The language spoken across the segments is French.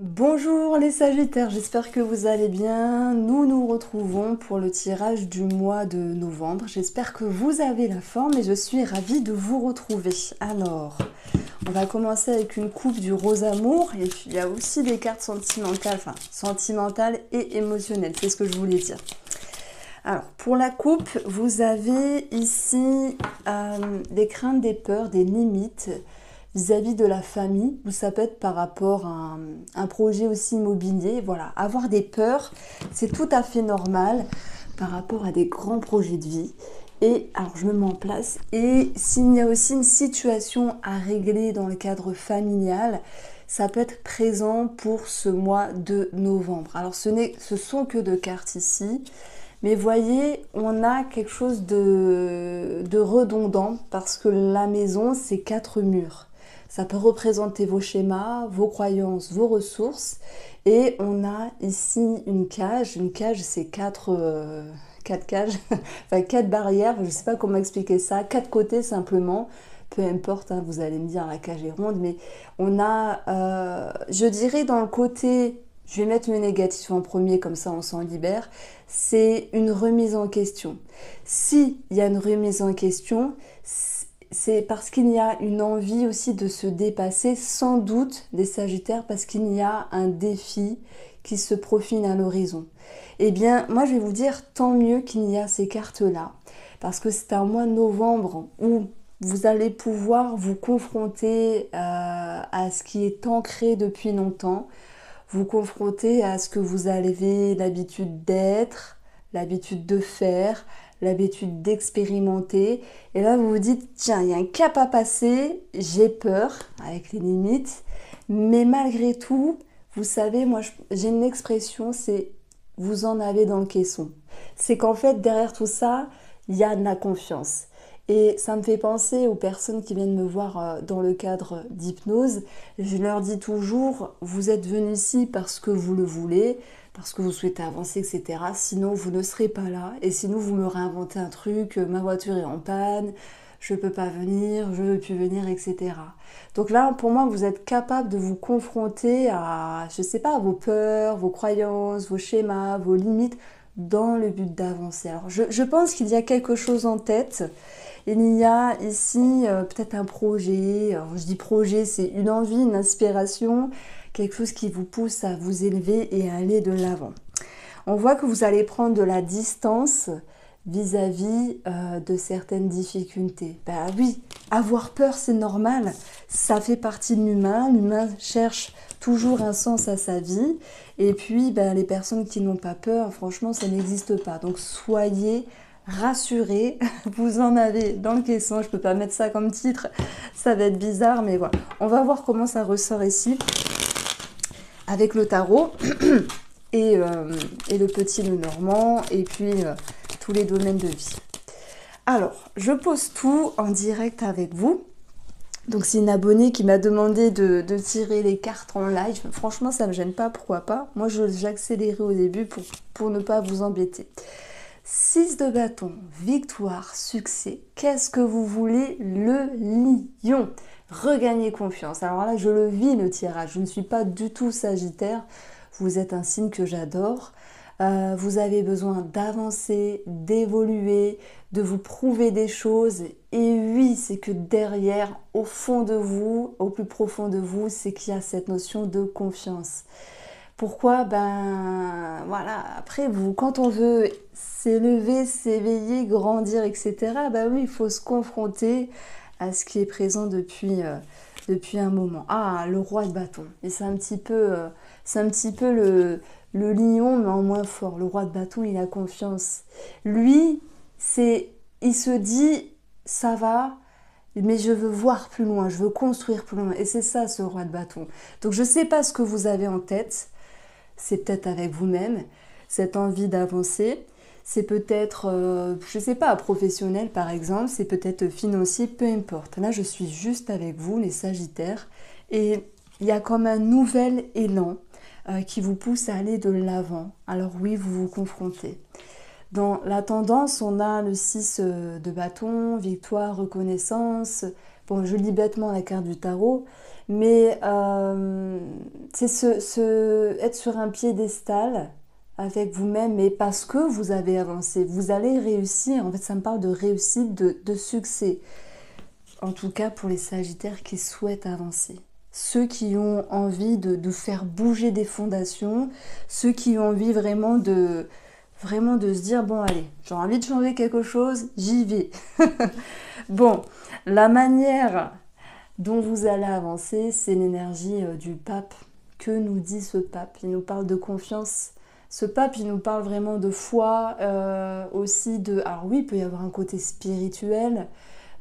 Bonjour les Sagittaires, j'espère que vous allez bien. Nous nous retrouvons pour le tirage du mois de novembre. J'espère que vous avez la forme et je suis ravie de vous retrouver. Alors, on va commencer avec une coupe du rose amour et puis il y a aussi des cartes sentimentales, enfin sentimentales et émotionnelles, c'est ce que je voulais dire. Alors, pour la coupe, vous avez ici des craintes, des peurs, des limites vis-à-vis de la famille, ou ça peut être par rapport à un projet aussi immobilier. Voilà, avoir des peurs, c'est tout à fait normal par rapport à des grands projets de vie. Et alors, je me mets en place. Et s'il y a aussi une situation à régler dans le cadre familial, ça peut être présent pour ce mois de novembre. Alors, ce sont que deux cartes ici. Mais voyez, on a quelque chose de redondant parce que la maison, c'est 4 murs. Ça peut représenter vos schémas, vos croyances, vos ressources. Et on a ici une cage. Une cage, c'est 4 cages, enfin 4 barrières, je ne sais pas comment expliquer ça, 4 côtés simplement. Peu importe, hein, vous allez me dire la cage est ronde, mais on a, je dirais dans le côté, je vais mettre le négatif en premier, comme ça on s'en libère, c'est une remise en question. S'il y a une remise en question, c'est parce qu'il y a une envie aussi de se dépasser, sans doute des Sagittaires, parce qu'il y a un défi qui se profile à l'horizon. Eh bien, moi je vais vous dire, tant mieux qu'il y a ces cartes-là, parce que c'est un mois de novembre où vous allez pouvoir vous confronter à ce qui est ancré depuis longtemps, vous confronter à ce que vous avez l'habitude d'être, l'habitude de faire, l'habitude d'expérimenter. Et là, vous vous dites, tiens, il y a un cap à passer, j'ai peur, avec les limites, mais malgré tout, vous savez, moi, j'ai une expression, c'est vous en avez dans le caisson. C'est qu'en fait, derrière tout ça, il y a de la confiance. Et ça me fait penser aux personnes qui viennent me voir dans le cadre d'hypnose. Je leur dis toujours, vous êtes venus ici parce que vous le voulez, parce que vous souhaitez avancer, etc. Sinon, vous ne serez pas là. Et sinon, vous me réinventez un truc, ma voiture est en panne, je ne peux pas venir, je ne veux plus venir, etc. Donc là, pour moi, vous êtes capable de vous confronter à, je ne sais pas, vos peurs, vos croyances, vos schémas, vos limites, dans le but d'avancer. Alors, je pense qu'il y a quelque chose en tête. Il y a ici peut-être un projet. Alors, je dis projet, c'est une envie, une inspiration, quelque chose qui vous pousse à vous élever et à aller de l'avant. On voit que vous allez prendre de la distance vis-à-vis de certaines difficultés. Ben oui, avoir peur, c'est normal. Ça fait partie de l'humain. L'humain cherche toujours un sens à sa vie. Et puis, ben, les personnes qui n'ont pas peur, franchement, ça n'existe pas. Donc, soyez rassurés, vous en avez dans le caisson. Je peux pas mettre ça comme titre, ça va être bizarre, mais voilà. On va voir comment ça ressort ici avec le tarot et le petit Lenormand et puis tous les domaines de vie. Alors, je pose tout en direct avec vous. Donc c'est une abonnée qui m'a demandé de tirer les cartes en live. Franchement, ça me gêne pas, pourquoi pas. Moi, j'accélérais au début pour ne pas vous embêter. 6 de bâton, victoire, succès. Qu'est-ce que vous voulez? Le lion. Regagner confiance. Alors là, je le vis le tirage. Je ne suis pas du tout Sagittaire. Vous êtes un signe que j'adore. Vous avez besoin d'avancer, d'évoluer, de vous prouver des choses. Et oui, c'est que derrière, au fond de vous, au plus profond de vous, c'est qu'il y a cette notion de confiance. Pourquoi? Ben voilà, après vous, quand on veut s'élever, s'éveiller, grandir, etc., ben oui, il faut se confronter à ce qui est présent depuis un moment. Ah, le roi de bâton. Et c'est un petit peu le lion, mais en moins fort. Le roi de bâton, il a confiance. Lui, il se dit, ça va, mais je veux voir plus loin, je veux construire plus loin. Et c'est ça, ce roi de bâton. Donc je ne sais pas ce que vous avez en tête. C'est peut-être avec vous-même, cette envie d'avancer. C'est peut-être, je ne sais pas, professionnel par exemple, c'est peut-être financier, peu importe. Là, je suis juste avec vous, les Sagittaires, et il y a comme un nouvel élan qui vous pousse à aller de l'avant. Alors oui, vous vous confrontez. Dans la tendance, on a le 6 de bâton, victoire, reconnaissance, Bon, je lis bêtement la carte du tarot, mais c'est être sur un piédestal avec vous-même, mais parce que vous avez avancé, vous allez réussir. En fait, ça me parle de réussite, de succès. En tout cas, pour les Sagittaires qui souhaitent avancer. Ceux qui ont envie de faire bouger des fondations, ceux qui ont envie vraiment de se dire, bon allez, j'ai envie de changer quelque chose, j'y vais. Bon, la manière dont vous allez avancer, c'est l'énergie du pape. Que nous dit ce pape? Il nous parle de confiance. Ce pape, il nous parle vraiment de foi, aussi de... Alors oui, il peut y avoir un côté spirituel,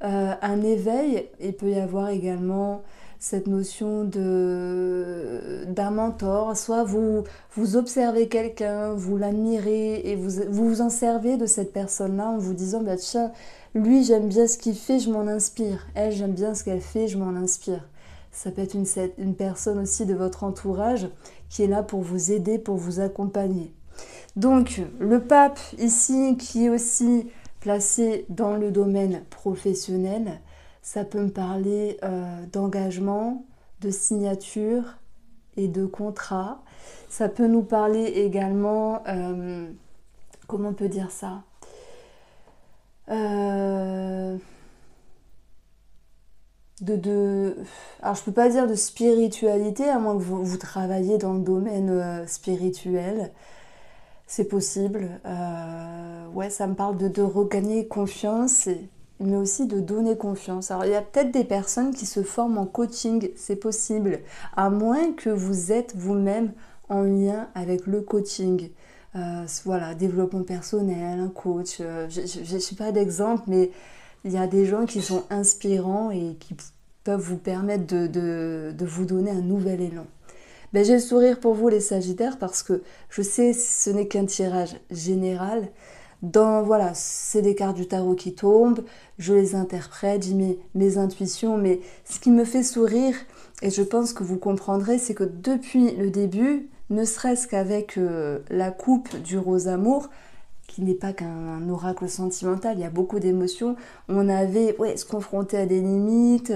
un éveil, il peut y avoir également cette notion d'un mentor, soit vous observez quelqu'un, vous l'admirez et vous en servez de cette personne-là en vous disant bah, tiens, lui j'aime bien ce qu'il fait, je m'en inspire, elle j'aime bien ce qu'elle fait, je m'en inspire. Ça peut être une personne aussi de votre entourage qui est là pour vous aider, pour vous accompagner. Donc le pape ici qui est aussi placé dans le domaine professionnel, ça peut me parler d'engagement, de signature et de contrat. Ça peut nous parler également, comment on peut dire ça, alors je peux pas dire de spiritualité, à moins que vous travailliez dans le domaine spirituel. C'est possible. Ouais, ça me parle de regagner confiance, mais aussi de donner confiance. Alors, il y a peut-être des personnes qui se forment en coaching, c'est possible, à moins que vous êtes vous-même en lien avec le coaching. Voilà, développement personnel, un coach. Je ne sais pas d'exemple, mais il y a des gens qui sont inspirants et qui peuvent vous permettre de vous donner un nouvel élan. Ben, j'ai le sourire pour vous les Sagittaires parce que je sais ce n'est qu'un tirage général. Voilà, c'est des cartes du tarot qui tombent, je les interprète, j'ai mes intuitions, mais ce qui me fait sourire, et je pense que vous comprendrez, c'est que depuis le début, ne serait-ce qu'avec la coupe du rose amour, qui n'est pas qu'un oracle sentimental, il y a beaucoup d'émotions, on avait se confronter à des limites,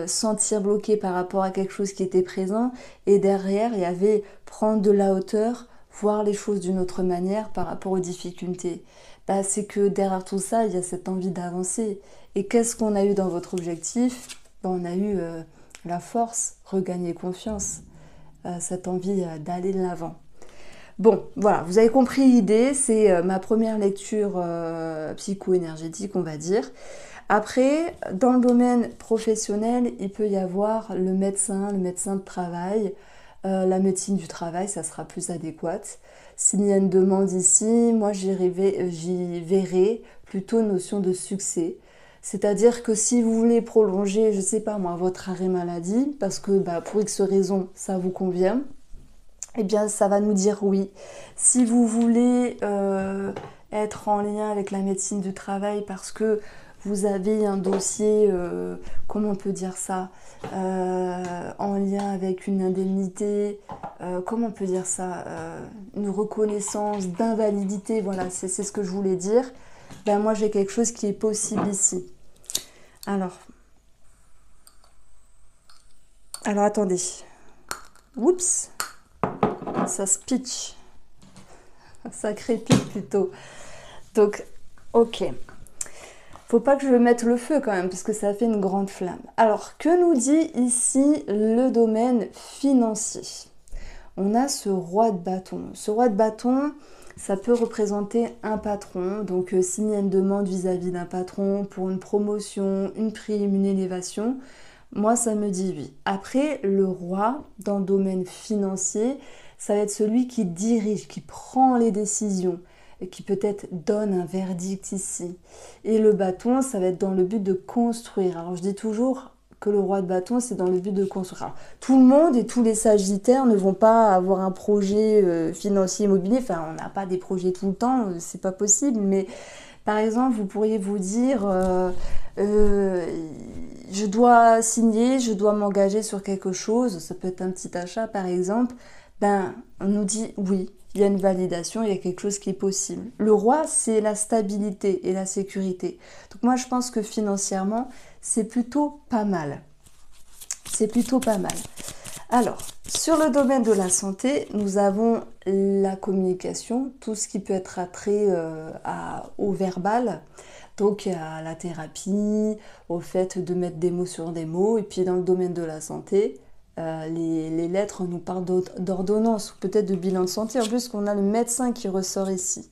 sentir bloqué par rapport à quelque chose qui était présent, et derrière, il y avait prendre de la hauteur, voir les choses d'une autre manière par rapport aux difficultés. Bah, c'est que derrière tout ça, il y a cette envie d'avancer. Et qu'est-ce qu'on a eu dans votre objectif? Bah, on a eu la force, regagner confiance, cette envie d'aller de l'avant. Bon, voilà, vous avez compris l'idée, c'est ma première lecture psycho-énergétique, on va dire. Après, dans le domaine professionnel, il peut y avoir le médecin de travail, la médecine du travail, ça sera plus adéquate. S'il y a une demande ici, moi j'y verrai plutôt notion de succès. C'est-à-dire que si vous voulez prolonger, je ne sais pas moi, votre arrêt maladie, parce que pour X raison, ça vous convient, eh bien ça va nous dire oui. Si vous voulez être en lien avec la médecine du travail parce que vous avez un dossier, comment on peut dire ça, en lien avec une indemnité, comment on peut dire ça, une reconnaissance d'invalidité, voilà, c'est ce que je voulais dire. Ben moi j'ai quelque chose qui est possible ici. Alors attendez. Oups, ça se pitch. Ça crépite plutôt. Donc, ok. Faut pas que je mette le feu quand même, parce que ça fait une grande flamme. Alors, que nous dit ici le domaine financier? On a ce roi de bâton. Ce roi de bâton, ça peut représenter un patron. Donc, s'il y a une demande vis-à-vis d'un patron pour une promotion, une prime, une élévation, moi, ça me dit oui. Après, le roi, dans le domaine financier, ça va être celui qui dirige, qui prend les décisions, et qui peut-être donne un verdict ici. Et le bâton, ça va être dans le but de construire. Alors je dis toujours que le roi de bâton, c'est dans le but de construire. Alors, tout le monde et tous les Sagittaires ne vont pas avoir un projet financier immobilier. Enfin, on n'a pas des projets tout le temps, c'est pas possible. Mais par exemple, vous pourriez vous dire, je dois signer, je dois m'engager sur quelque chose. Ça peut être un petit achat, par exemple. ben, on nous dit oui, il y a une validation, il y a quelque chose qui est possible. Le roi, c'est la stabilité et la sécurité. Donc moi, je pense que financièrement, c'est plutôt pas mal. C'est plutôt pas mal. Alors, sur le domaine de la santé, nous avons la communication, tout ce qui peut être attrait au verbal, donc à la thérapie, au fait de mettre des mots sur des mots. Et puis dans le domaine de la santé, les lettres nous parlent d'ordonnance ou peut-être de bilan de santé, en plus qu'on a le médecin qui ressort ici.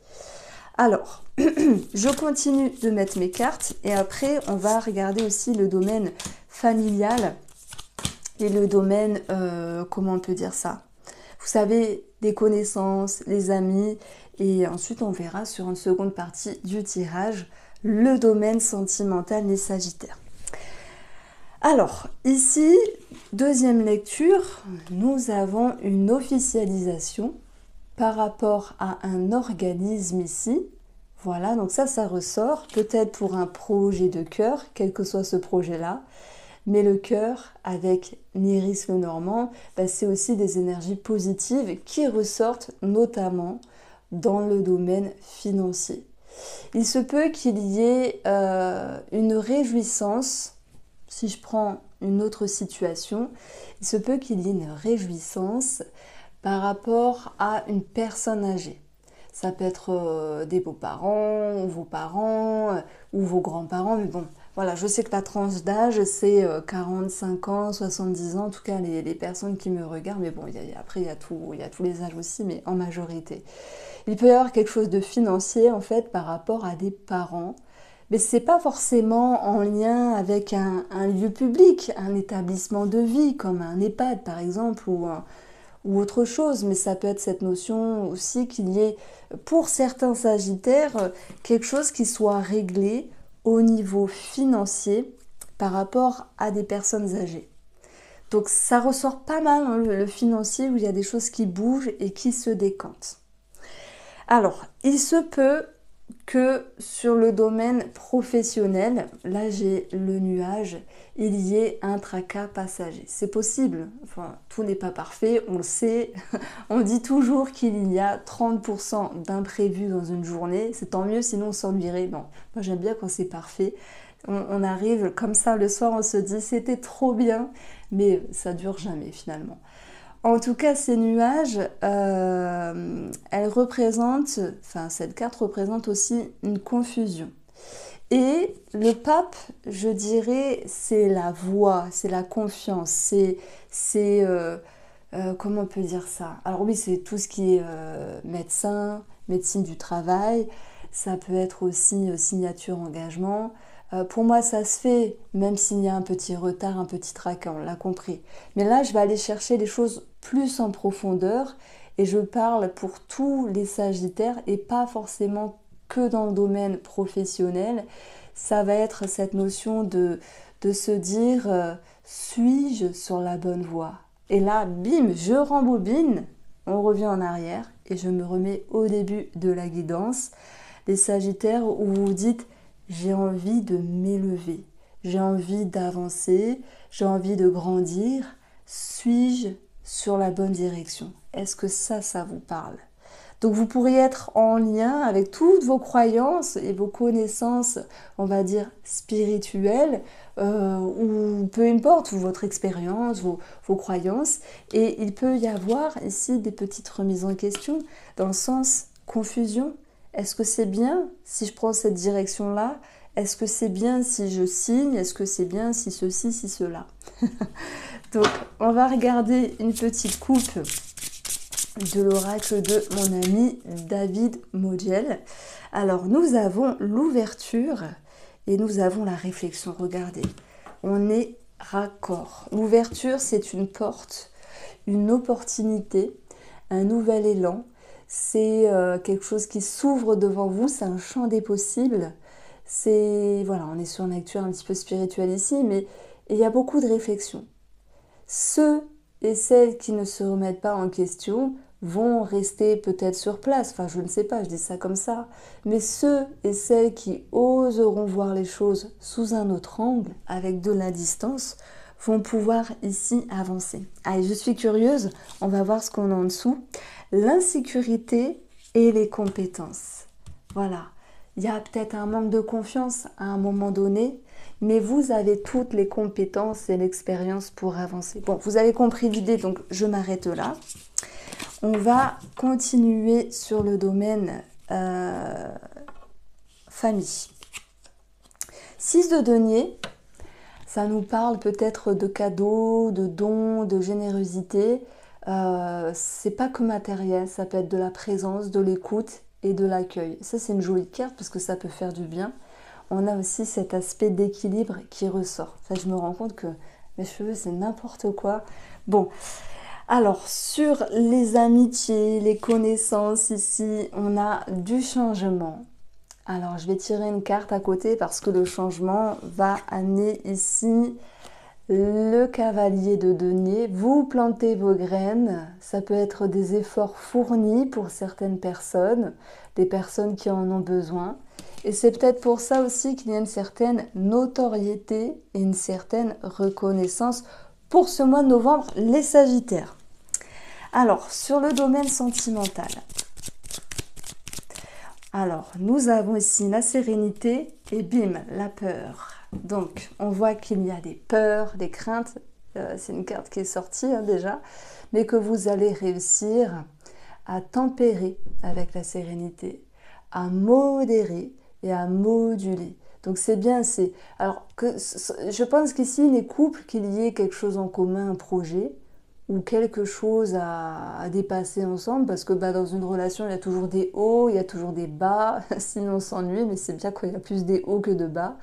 Alors, je continue de mettre mes cartes et après on va regarder aussi le domaine familial et le domaine, comment on peut dire ça? Vous savez, des connaissances, les amis, et ensuite on verra sur une seconde partie du tirage le domaine sentimental des Sagittaires. Alors, ici, deuxième lecture, nous avons une officialisation par rapport à un organisme ici. Voilà, donc ça ressort, peut-être pour un projet de cœur, quel que soit ce projet-là. Mais le cœur, avec l'Iris Lenormand, c'est aussi des énergies positives qui ressortent notamment dans le domaine financier. Il se peut qu'il y ait une réjouissance, si je prends une autre situation, il se peut qu'il y ait une réjouissance par rapport à une personne âgée. Ça peut être des beaux-parents, ou vos parents, ou vos grands-parents, mais bon, voilà, je sais que la tranche d'âge, c'est 45 ans, 70 ans, en tout cas les personnes qui me regardent, mais bon, après il y a tous les âges aussi, mais en majorité. Il peut y avoir quelque chose de financier, en fait, par rapport à des parents, mais c'est pas forcément en lien avec un lieu public, un établissement de vie, comme un EHPAD par exemple, ou autre chose, mais ça peut être cette notion aussi qu'il y ait, pour certains Sagittaires, quelque chose qui soit réglé au niveau financier par rapport à des personnes âgées. Donc ça ressort pas mal, hein, le financier, où il y a des choses qui bougent et qui se décantent. Alors, il se peut que sur le domaine professionnel, là j'ai le nuage, il y ait un tracas passager. C'est possible, enfin tout n'est pas parfait, on le sait, on dit toujours qu'il y a 30% d'imprévus dans une journée, c'est tant mieux sinon on s'ennuierait. Non, moi j'aime bien quand c'est parfait, on arrive comme ça le soir, on se dit c'était trop bien, mais ça dure jamais finalement. En tout cas, ces nuages, elles représentent, enfin cette carte représente aussi une confusion. Et le pape, je dirais, c'est la voix, c'est la confiance, c'est comment on peut dire ça? Alors oui, c'est tout ce qui est médecin, médecine du travail, ça peut être aussi signature, engagement. Pour moi, ça se fait, même s'il y a un petit retard, un petit tracas, on l'a compris. Mais là, je vais aller chercher les choses plus en profondeur et je parle pour tous les Sagittaires et pas forcément que dans le domaine professionnel. Ça va être cette notion de se dire suis-je sur la bonne voie? Et là, bim, je rembobine, on revient en arrière et je me remets au début de la guidance. Les Sagittaires où vous vous dites j'ai envie de m'élever, j'ai envie d'avancer, j'ai envie de grandir. Suis-je sur la bonne direction? Est-ce que ça vous parle? Donc vous pourriez être en lien avec toutes vos croyances et vos connaissances, on va dire spirituelles, ou peu importe, ou votre expérience, vos croyances. Et il peut y avoir ici des petites remises en question, dans le sens confusion. Est-ce que c'est bien si je prends cette direction-là? Est-ce que c'est bien si je signe? Est-ce que c'est bien si ceci, si cela? Donc, on va regarder une petite coupe de l'oracle de mon ami David Modiel. Alors, nous avons l'ouverture et nous avons la réflexion. Regardez, on est raccord. L'ouverture, c'est une porte, une opportunité, un nouvel élan. C'est quelque chose qui s'ouvre devant vous, c'est un champ des possibles. C'est, voilà, on est sur une lecture un petit peu spirituelle ici, mais il y a beaucoup de réflexions. Ceux et celles qui ne se remettent pas en question vont rester peut-être sur place, enfin je ne sais pas, je dis ça comme ça, mais ceux et celles qui oseront voir les choses sous un autre angle, avec de la distance, vont pouvoir ici avancer. Allez, je suis curieuse, on va voir ce qu'on a en dessous. L'insécurité et les compétences. Voilà, il y a peut-être un manque de confiance à un moment donné, mais vous avez toutes les compétences et l'expérience pour avancer. Bon, vous avez compris l'idée, donc je m'arrête là. On va continuer sur le domaine famille. 6 de denier, ça nous parle peut-être de cadeaux, de dons, de générosité. C'est pas que matériel, ça peut être de la présence, de l'écoute et de l'accueil. Ça, c'est une jolie carte parce que ça peut faire du bien. On a aussi cet aspect d'équilibre qui ressort. Enfin, je me rends compte que mes cheveux, c'est n'importe quoi. Bon, alors, sur les amitiés, les connaissances, ici, on a du changement. Alors, je vais tirer une carte à côté parce que le changement va amener ici le cavalier de denier. Vous plantez vos graines. Ça peut être des efforts fournis pour certaines personnes, des personnes qui en ont besoin. Et c'est peut-être pour ça aussi qu'il y a une certaine notoriété et une certaine reconnaissance pour ce mois de novembre, les Sagittaires. Alors, sur le domaine sentimental, alors, nous avons ici la sérénité et bim, la peur. Donc, on voit qu'il y a des peurs, des craintes. C'est une carte qui est sortie déjà, mais que vous allez réussir à tempérer avec la sérénité, à modérer et à moduler. Donc, c'est bien, alors que je pense qu'ici, les couples, qu'il y ait quelque chose en commun, un projet, ou quelque chose à dépasser ensemble, parce que dans une relation, il y a toujours des hauts, il y a toujours des bas, sinon on s'ennuie, mais c'est bien qu'il y a plus des hauts que de bas.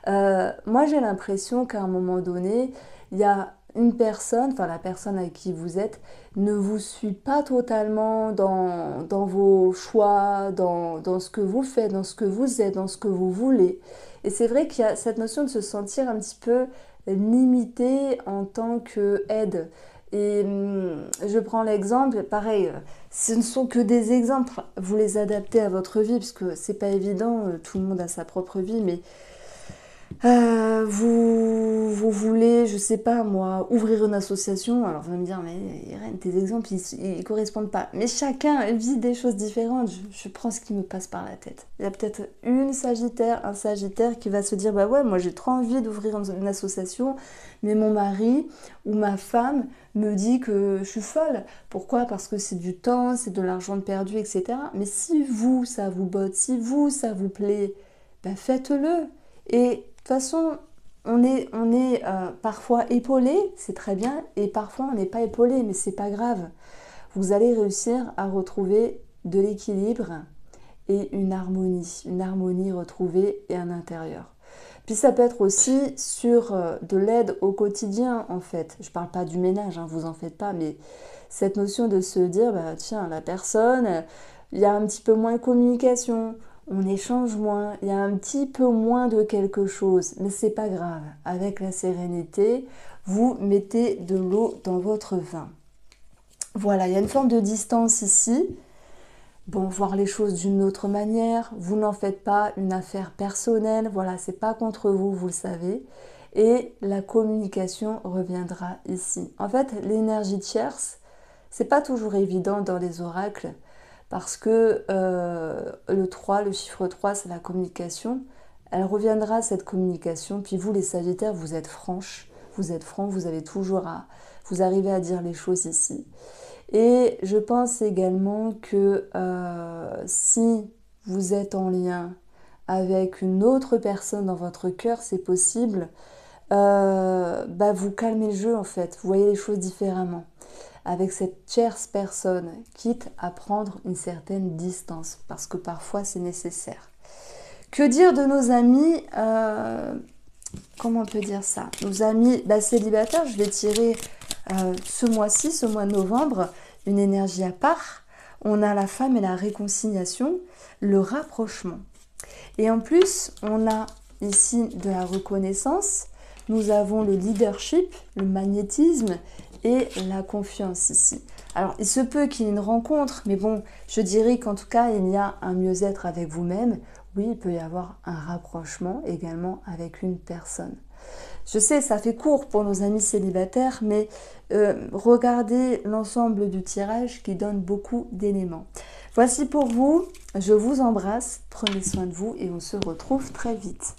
Moi, j'ai l'impression qu'à un moment donné, il y a une personne, enfin la personne avec qui vous êtes, ne vous suit pas totalement dans vos choix, dans ce que vous faites, dans ce que vous êtes, dans ce que vous voulez. Et c'est vrai qu'il y a cette notion de se sentir un petit peu limité en tant qu'aide. Et je prends l'exemple, pareil, ce ne sont que des exemples, vous les adaptez à votre vie, parce que c'est pas évident, tout le monde a sa propre vie, mais vous voulez, je sais pas moi, ouvrir une association, alors vous allez me dire, mais Irène, tes exemples, ils correspondent pas. Mais chacun vit des choses différentes, je prends ce qui me passe par la tête. Il y a peut-être un Sagittaire qui va se dire, bah ouais, moi j'ai trop envie d'ouvrir une association, mais mon mari ou ma femme me dit que je suis folle. Pourquoi? Parce que c'est du temps, c'est de l'argent perdu, etc. Mais si vous, ça vous botte, si vous, ça vous plaît, ben faites-le. Et de toute façon, on est parfois épaulé, c'est très bien, et parfois on n'est pas épaulé, mais c'est pas grave. Vous allez réussir à retrouver de l'équilibre et une harmonie retrouvée et un intérieur. Puis ça peut être aussi sur de l'aide au quotidien en fait. Je parle pas du ménage, hein, vous en faites pas, mais cette notion de se dire, bah, tiens, la personne, il y a un petit peu moins de communication, on échange moins, il y a un petit peu moins de quelque chose, mais c'est pas grave. Avec la sérénité, vous mettez de l'eau dans votre vin. Voilà, il y a une forme de distance ici. Bon, voir les choses d'une autre manière, vous n'en faites pas une affaire personnelle, voilà, c'est pas contre vous, vous le savez. Et la communication reviendra ici. En fait, l'énergie tierce, c'est pas toujours évident dans les oracles, parce que le 3, le chiffre 3, c'est la communication. Elle reviendra, cette communication, puis vous, les Sagittaires, vous êtes franches, vous êtes francs, vous avez toujours vous arrivez à dire les choses ici. Et je pense également que si vous êtes en lien avec une autre personne dans votre cœur, c'est possible, vous calmez le jeu en fait, vous voyez les choses différemment. Avec cette tierce personne, quitte à prendre une certaine distance, parce que parfois c'est nécessaire. Que dire de nos amis comment on peut dire ça? Nos amis célibataires, je vais tirer ce mois-ci, ce mois de novembre, une énergie à part. On a la femme et la réconciliation, le rapprochement. Et en plus, on a ici de la reconnaissance, nous avons le leadership, le magnétisme et la confiance ici. Alors, il se peut qu'il y ait une rencontre, mais bon, je dirais qu'en tout cas, il y a un mieux-être avec vous-même. Oui, il peut y avoir un rapprochement également avec une personne. Je sais, ça fait court pour nos amis célibataires, mais regardez l'ensemble du tirage qui donne beaucoup d'éléments. Voici pour vous, je vous embrasse, prenez soin de vous et on se retrouve très vite.